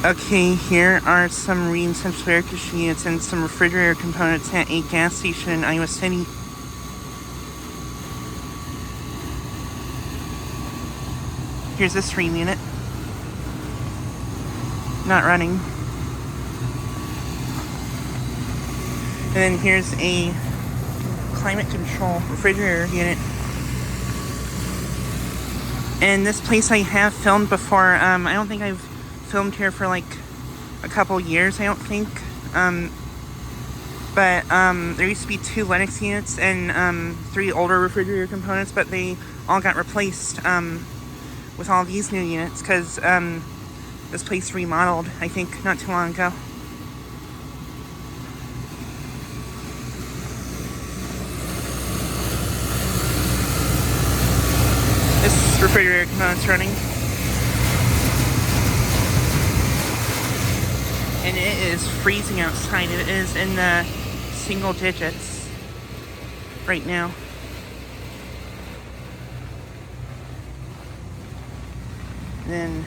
Okay, here are some Rheems central air conditioning units and some refrigerator components at a gas station in Iowa City. Here's this Rheem unit. Not running. And then here's a climate control refrigerator unit. And this place I have filmed before. I don't think I've filmed here for like a couple years, I don't think. But there used to be 2 Lennox units and 3 older refrigerator components, but they all got replaced with all these new units because this place remodeled, I think, not too long ago. This refrigerator component's running. And it is freezing outside. It is in the single digits right now. And then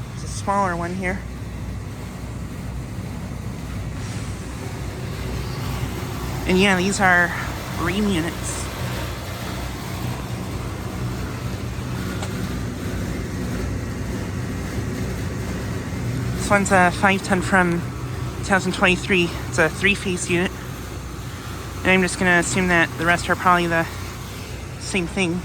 there's a smaller one here. And yeah, these are Rheem units. This one's a 5-ton from 2023. It's a 3-phase unit. And I'm just going to assume that the rest are probably the same thing.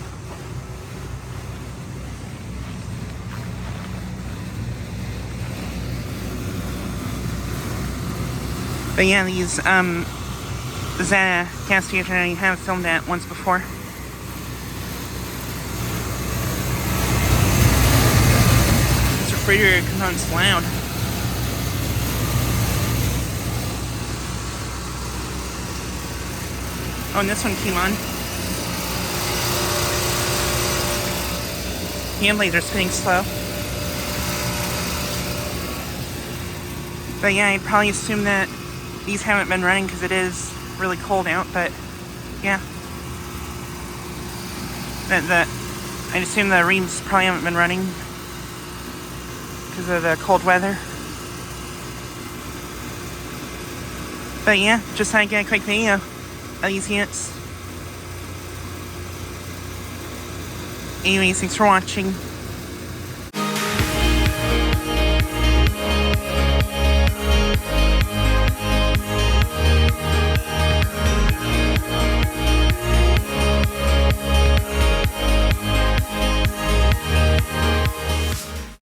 But yeah, these, this is at a gas station I have filmed at once before. This refrigerator component's loud. Oh, and this one came on. Hand blades are spinning slow. But yeah, I'd probably assume that these haven't been running because it is really cold out, but yeah. I'd assume the Rheems probably haven't been running because of the cold weather. But yeah, just thought I'd get a quick video of these units. Anyways, thanks for watching.